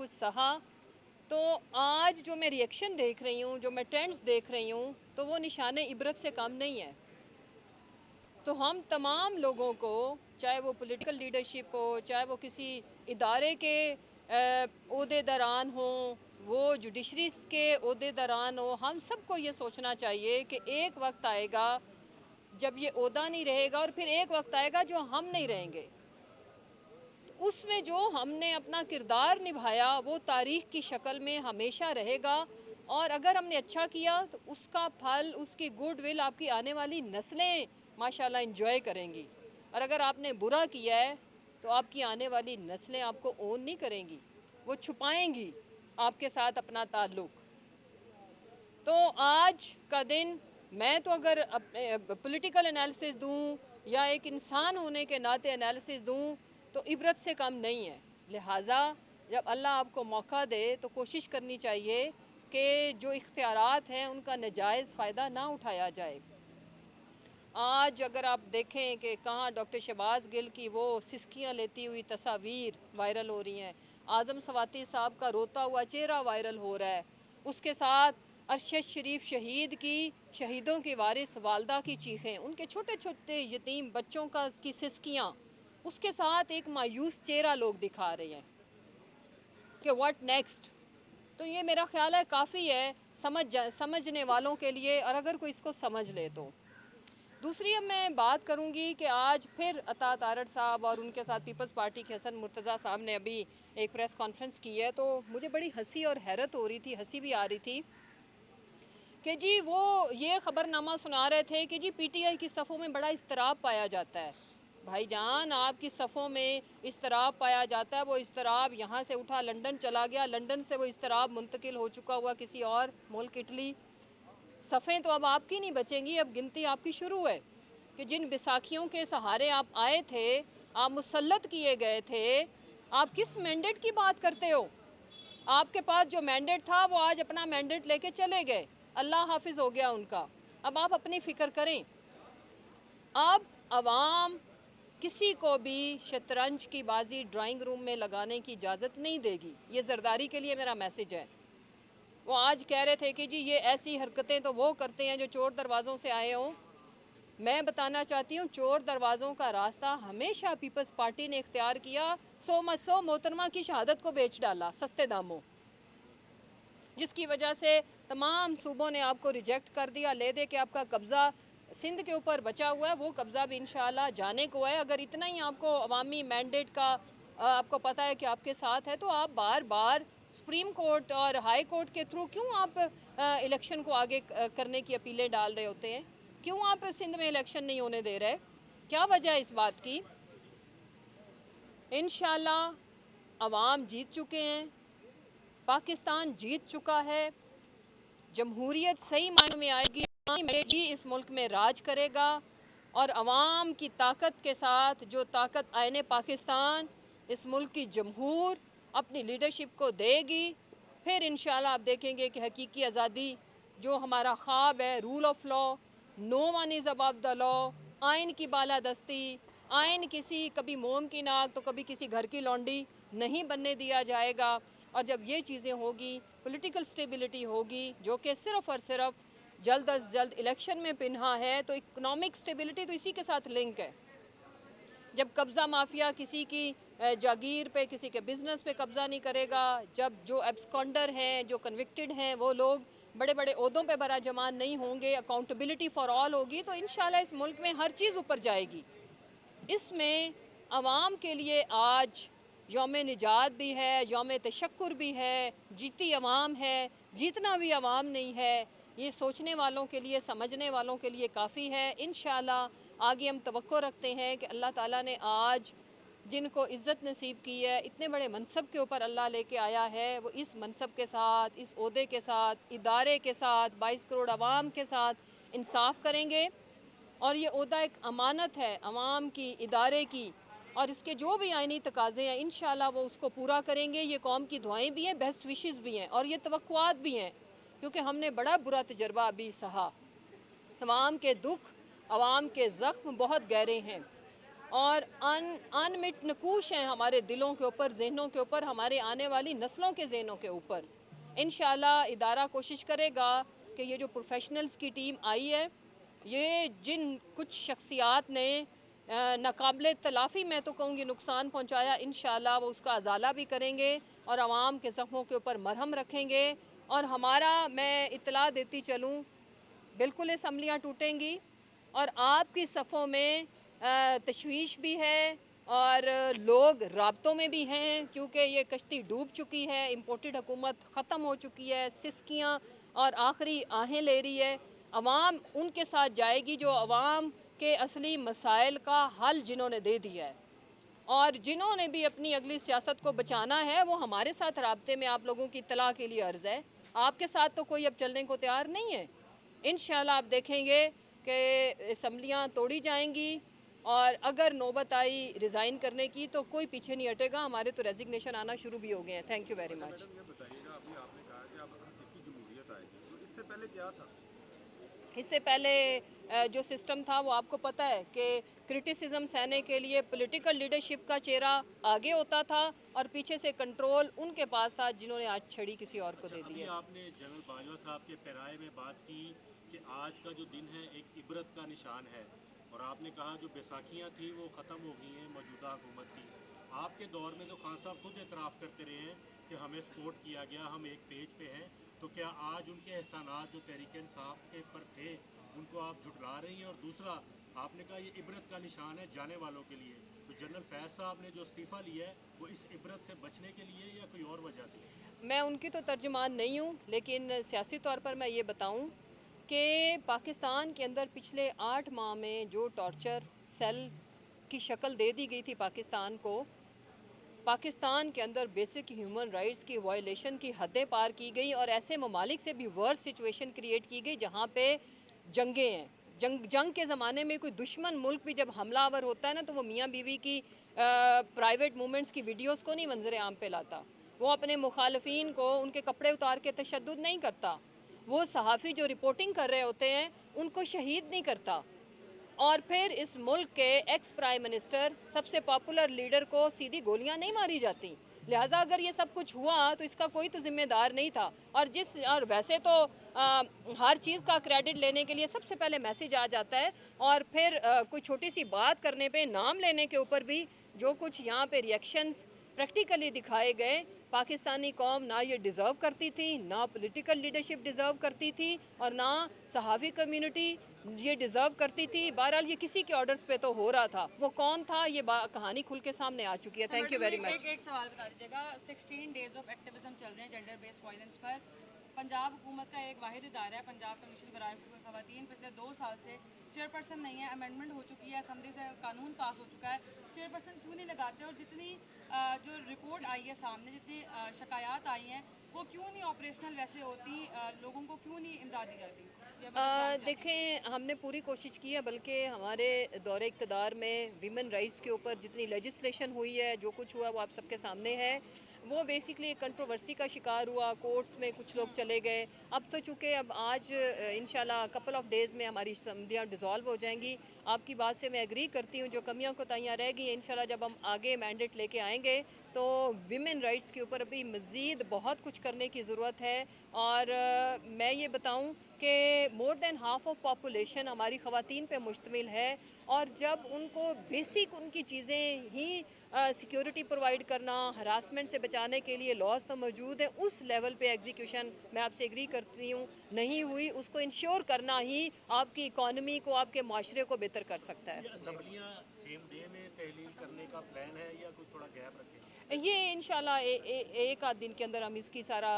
कुछ सहा। तो आज जो मैं रिएक्शन देख रही हूँ, जो मैं ट्रेंड्स देख रही हूँ, तो वो निशाने इबरत से कम नहीं है। तो हम तमाम लोगों को, चाहे वो पॉलिटिकल लीडरशिप हो, चाहे वो किसी इदारे के ओहदेदारान हो, वो जुडिशरीज के ओहदेदारान हो, हम सबको ये सोचना चाहिए कि एक वक्त आएगा जब ये ओहदा नहीं रहेगा, और फिर एक वक्त आएगा जो हम नहीं रहेंगे। तो उसमें जो हमने अपना किरदार निभाया वो तारीख़ की शक्ल में हमेशा रहेगा, और अगर हमने अच्छा किया तो उसका फल, उसकी गुडविल आपकी आने वाली नस्लें माशाल्लाह इंजॉय करेंगी। और अगर आपने बुरा किया है तो आपकी आने वाली नस्लें आपको ओन नहीं करेंगी, वो छुपाएंगी आपके साथ अपना ताल्लुक़। तो आज का दिन मैं तो अगर अपने पॉलिटिकल एनालिसिस दूं या एक इंसान होने के नाते एनालिसिस दूं तो इबरत से कम नहीं है। लिहाजा जब अल्लाह आपको मौका दे तो कोशिश करनी चाहिए कि जो इख्तियारात हैं उनका नाजायज़ फ़ायदा ना उठाया जाए। आज अगर आप देखें कि कहाँ डॉक्टर शहबाज गिल की वो सिसकियाँ लेती हुई तस्वीर वायरल हो रही हैं, आज़म सवाती साहब का रोता हुआ चेहरा वायरल हो रहा है, उसके साथ अरशद शरीफ शहीद की, शहीदों की वारिस वालदा की चीखें, उनके छोटे छोटे यतीम बच्चों का की सिसकियाँ, उसके साथ एक मायूस चेहरा लोग दिखा रहे हैं कि व्हाट नेक्स्ट। तो ये मेरा ख्याल है काफ़ी है समझने वालों के लिए, और अगर कोई इसको समझ ले तो। दूसरी अब मैं बात करूंगी कि आज फिर अता तारड़ साहब और उनके साथ पीपल्स पार्टी के हसन मुर्तज़ा साहब ने अभी एक प्रेस कॉन्फ्रेंस की है, तो मुझे बड़ी हंसी और हैरत हो रही थी, हंसी भी आ रही थी कि जी वो ये ख़बरनामा सुना रहे थे कि जी पीटीआई की सफ़ों में बड़ा इस्तराब पाया जाता है। भाईजान, आपकी सफ़ों में इस्तराब पाया जाता है, वो इस्तराब यहाँ से उठा लंदन चला गया, लंदन से वो इस्तराब मुंतकिल हो चुका हुआ किसी और मुल्क इटली। सफ़ें तो अब आपकी नहीं बचेंगी, अब गिनती आपकी शुरू है कि जिन बैसाखियों के सहारे आप आए थे, आप मुसल्लत किए गए थे, आप किस मैंडेट की बात करते हो? आपके पास जो मैंडेट था वो आज अपना मैंडेट लेके चले गए, अल्लाह हाफिज हो गया उनका। अब आप अपनी फ़िक्र करें। अब अवाम किसी को भी शतरंज की बाजी ड्राइंग रूम में लगाने की इजाज़त नहीं देगी। ये ज़रदारी के लिए मेरा मैसेज है। वो आज कह रहे थे कि जी ये ऐसी हरकतें तो वो करते हैं जो चोर दरवाज़ों से आए हों। मैं बताना चाहती हूँ, चोर दरवाज़ों का रास्ता हमेशा पीपल्स पार्टी ने इख्तियार किया। 100 मोहतरमा की शहादत को बेच डाला सस्ते दामों, जिसकी वजह से तमाम सूबों ने आपको रिजेक्ट कर दिया, ले दे के आपका कब्ज़ा सिंध के ऊपर बचा हुआ है, वो कब्ज़ा भी इंशाल्लाह जाने को है। अगर इतना ही आपको अवामी मैंडेट का आपको पता है कि आपके साथ है, तो आप बार बार सुप्रीम कोर्ट और हाई कोर्ट के थ्रू क्यों आप इलेक्शन को आगे करने की अपीलें डाल रहे होते हैं? क्यों आप सिंध में इलेक्शन नहीं होने दे रहे? क्या वजह है इस बात की? इंशाल्लाह अवाम जीत चुके हैं, पाकिस्तान जीत चुका है, जमहूरियत सही मायने में आएगी, ही इस मुल्क में राज करेगा, और अवाम की ताकत के साथ जो ताकत आईने पाकिस्तान इस मुल्क की जमहूर अपनी लीडरशिप को देगी, फिर इंशाल्लाह आप देखेंगे कि हकीकी आज़ादी जो हमारा ख्वाब है, rule of law, no one is above the law, आइन की बालादस्ती, आइन किसी कभी मोम की नाक तो कभी किसी घर की लौंडी नहीं बनने दिया जाएगा। और जब ये चीज़ें होगी, पॉलिटिकल स्टेबिलिटी होगी, जो कि सिर्फ़ और सिर्फ जल्द अज जल्द इलेक्शन में पिन्हा है, तो इकोनॉमिक स्टेबिलिटी तो इसी के साथ लिंक है। जब कब्ज़ा माफिया किसी की जागीर पे, किसी के बिजनेस पे कब्ज़ा नहीं करेगा, जब जो एब्सकॉन्डर हैं, जो कन्विक्टेड हैं, वो लोग बड़े बड़े ओहदों पे बराजमान नहीं होंगे, अकाउंटेबिलिटी फॉर ऑल होगी, तो इंशाल्लाह इस मुल्क में हर चीज़ ऊपर जाएगी। इसमें अवाम के लिए आज यौम निजात भी है, यौम तशक्कुर भी है, जीती अवाम है, जीतना भी अवाम नहीं है। ये सोचने वालों के लिए, समझने वालों के लिए काफ़ी है। इंशाल्लाह आगे हम तवक्को रखते हैं कि अल्लाह ताला ने आज जिनको इज़्ज़त नसीब की है, इतने बड़े मनसब के ऊपर अल्लाह लेके आया है, वो इस मनसब के साथ, इस ओहदे के साथ, इदारे के साथ, 22 करोड़ अवाम के साथ इंसाफ करेंगे। और ये ओहदा एक अमानत है अवाम की, इदारे की, और इसके जो भी आइनी तकाज़े हैं इंशाल्लाह वो उसको पूरा करेंगे। ये कौम की दुआएं भी हैं, बेस्ट विशेस भी हैं, और ये तवक्कुआत भी हैं, क्योंकि हमने बड़ा बुरा तजर्बा अभी सहा। अवाम के दुख, अवाम के ज़ख्म बहुत गहरे हैं। और अनमिट नकूश हैं हमारे दिलों के ऊपर, जहनों के ऊपर, हमारे आने वाली नस्लों के जहनों के ऊपर। इंशाल्लाह इदारा कोशिश करेगा कि ये जो प्रोफेशनल्स की टीम आई है, ये जिन कुछ शख्सियात ने नाकाबिले तलाफ़ी, मैं तो कहूँगी, नुकसान पहुँचाया, इंशाल्लाह वो उसका अजाला भी करेंगे और आवाम के ज़ख्मों के ऊपर मरहम रखेंगे। और हमारा, मैं इतला देती चलूँ, बिल्कुल असम्बलियाँ टूटेंगी और आपकी सफ़ों में तशवीश भी है और लोग राब्तों में भी हैं, क्योंकि ये कश्ती डूब चुकी है, इम्पोर्टेड हुकूमत ख़त्म हो चुकी है, सिस्कियाँ और आखिरी आहें ले रही है। अवाम उनके साथ जाएगी जो अवाम के असली मसाइल का हल जिन्होंने दे दिया है, और जिन्होंने भी अपनी अगली सियासत को बचाना है वो हमारे साथ राब्ते में। आप लोगों की इत्तला के लिए अर्ज़ है, आपके साथ तो कोई अब चलने को तैयार नहीं है। इंशाल्लाह आप देखेंगे कि असम्बलियाँ तोड़ी जाएंगी और अगर नौबत आई रिज़ाइन करने की तो कोई पीछे नहीं हटेगा। हमारे तो रेजिग्नेशन आना शुरू भी हो गए हैं। Thank you very much. Madam ये बताइएगा, अभी आपने कहा कि अब हकीकी जमहूरियत आएगी, तो इससे पहले क्या था? इससे पहले जो सिस्टम था वो आपको पता है कि क्रिटिसिज्म सहने के लिए पॉलिटिकल लीडरशिप का चेहरा आगे होता था और पीछे से कंट्रोल उनके पास था जिन्होंने आज छड़ी किसी और को दे दी अभी है। आपने जनरल बाजवा साहब के पैराए में बात की कि आज का जो दिन है एक इबरत का निशान है, और आपने कहा जो बैसाखियाँ थी वो ख़त्म हो गई हैं मौजूदा हुकूमत की। आपके दौर में तो खान साहब खुद एतराफ़ करते रहे हैं कि हमें सपोर्ट किया गया, हम एक पेज पे हैं, तो क्या आज उनके एहसानात जो तहरीक इंसाफ के पर थे उनको आप झुटला रही हैं? और दूसरा, आपने कहा ये इबरत का निशान है जाने वालों के लिए, तो जनरल फैज़ साहब ने जो इस्तीफ़ा लिया है वो इस इबरत से बचने के लिए या कोई और वजह थी? मैं उनकी तो तर्जुमान नहीं हूँ, लेकिन सियासी तौर पर मैं ये बताऊँ कि पाकिस्तान के अंदर पिछले 8 माह में जो टॉर्चर सेल की शक्ल दे दी गई थी पाकिस्तान को, पाकिस्तान के अंदर बेसिक ह्यूमन राइट्स की वायलेशन की हदें पार की गई और ऐसे ममालिक से भी वर्स सिचुएशन क्रिएट की गई जहाँ पे जंगें हैं। जंग के ज़माने में कोई दुश्मन मुल्क भी जब हमलावर होता है ना, तो वो मियाँ बीवी की प्राइवेट मूवमेंट्स की वीडियोस को नहीं मंजर आम पे लाता, वो अपने मुखालफिन को उनके कपड़े उतार के तशद्दुद नहीं करता, वो सहाफ़ी जो रिपोर्टिंग कर रहे होते हैं उनको शहीद नहीं करता। और फिर इस मुल्क के एक्स प्राइम मिनिस्टर, सबसे पॉपुलर लीडर को सीधी गोलियां नहीं मारी जाती। लिहाजा अगर ये सब कुछ हुआ तो इसका कोई तो जिम्मेदार नहीं था। और वैसे तो हर चीज़ का क्रेडिट लेने के लिए सबसे पहले मैसेज आ जाता है, और फिर कोई छोटी सी बात करने पे, नाम लेने के ऊपर भी जो कुछ यहाँ पे रिएक्शंस प्रैक्टिकली दिखाए गए, पाकिस्तानी कौम ना ये डिज़र्व करती थी, ना पॉलिटिकल लीडरशिप डिज़र्व करती थी, और ना सहाफ़ी कम्युनिटी ये डिज़र्व करती थी। बहरहाल ये किसी के ऑर्डर्स पे तो हो रहा था, वो कौन था ये कहानी खुल के सामने आ चुकी है। Thank you very much. एक सवाल बता दीजिएगा, 16 डेज ऑफ एक्टिविज्म चल रहे हैं जेंडर बेस्ड वायलेंस पर। पंजाब हुकूमत का एक वाहिद इदारा है पंजाब कमीशन बराए हुकूक ख़वातीन, पिछले 2 साल से चेयरपर्सन नहीं है। अमेंडमेंट हो चुकी है, असम्बली से कानून पास हो चुका है, चेयरपर्सन क्यों नहीं लगाते? और जितनी जो रिपोर्ट आई है सामने, जितनी शिकायत आई हैं, वो क्यों नहीं ऑपरेशनल वैसे होती? लोगों को क्यों नहीं इमदाद दी जाती? देखें, हमने पूरी कोशिश की है, बल्कि हमारे दौरे इक़्तिदार में विमेन राइट्स के ऊपर जितनी लेजिस्लेशन हुई है, जो कुछ हुआ वो आप सबके सामने है। वो बेसिकली कंट्रोवर्सी का शिकार हुआ, कोर्ट्स में कुछ लोग चले गए। अब तो चूँकि अब आज इंशाल्लाह कपल ऑफ डेज़ में हमारी असम्बलियाँ डिज़ोल्व हो जाएंगी। आपकी बात से मैं एग्री करती हूँ, जो कमियाँ कोताहियाँ रह गई हैं, इंशाल्लाह जब हम आगे मैंडेट लेके आएंगे तो विमेन राइट्स के ऊपर अभी मज़ीद बहुत कुछ करने की ज़रूरत है। और मैं ये बताऊँ कि more than half of population हमारी ख़वातीन पे मुश्तमिल है, और जब उनको बेसिक उनकी चीज़ें ही सिक्योरिटी प्रोवाइड करना, हरासमेंट से बचाने के लिए लॉज तो मौजूद हैं, उस लेवल पे एग्जीक्यूशन, मैं आपसे एग्री करती हूँ, नहीं हुई, उसको इंश्योर करना ही आपकी इकॉनमी को, आपके माशरे को बेहतर कर सकता है। असम्बलियाँ सेम डे में तहलील करने का प्लान है या कुछ थोड़ा गैप रखें? ये इंशाल्लाह एक आध दिन के अंदर हम इसकी सारा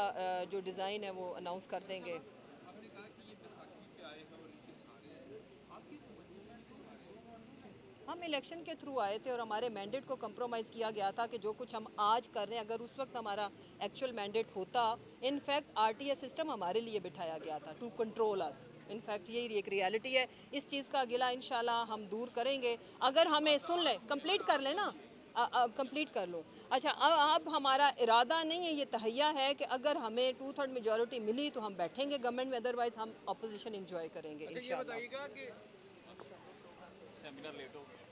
जो डिज़ाइन है वो अनाउंस कर देंगे। आपने कहा कि ये बैसाखी पे आए हैं और इनके सहारे हैं, आपकी तवज्जो में इनके सहारे हैं? हम इलेक्शन के थ्रू आए थे और हमारे मैंडेट को कंप्रोमाइज़ किया गया था कि जो कुछ हम आज कर रहे हैं, अगर उस वक्त हमारा एक्चुअल मैंडेट होता, इनफैक्ट आरटीए सिस्टम हमारे लिए बिठाया गया था टू कंट्रोल अस। इनफैक्ट यही एक रियलिटी है। इस चीज़ का गिला इंशाल्लाह हम दूर करेंगे। अगर हमें सुन लें, कंप्लीट कर लें ना, कंप्लीट कर लूँ। अच्छा, अब हमारा इरादा नहीं है, ये तहैया है कि अगर हमें 2/3 मेजॉरिटी मिली तो हम बैठेंगे गवर्नमेंट में, अदरवाइज हम अपोजिशन इंजॉय करेंगे अच्छा, ये इंशाल्लाह। बताइएगा कि सेमिनार लेट हो गया।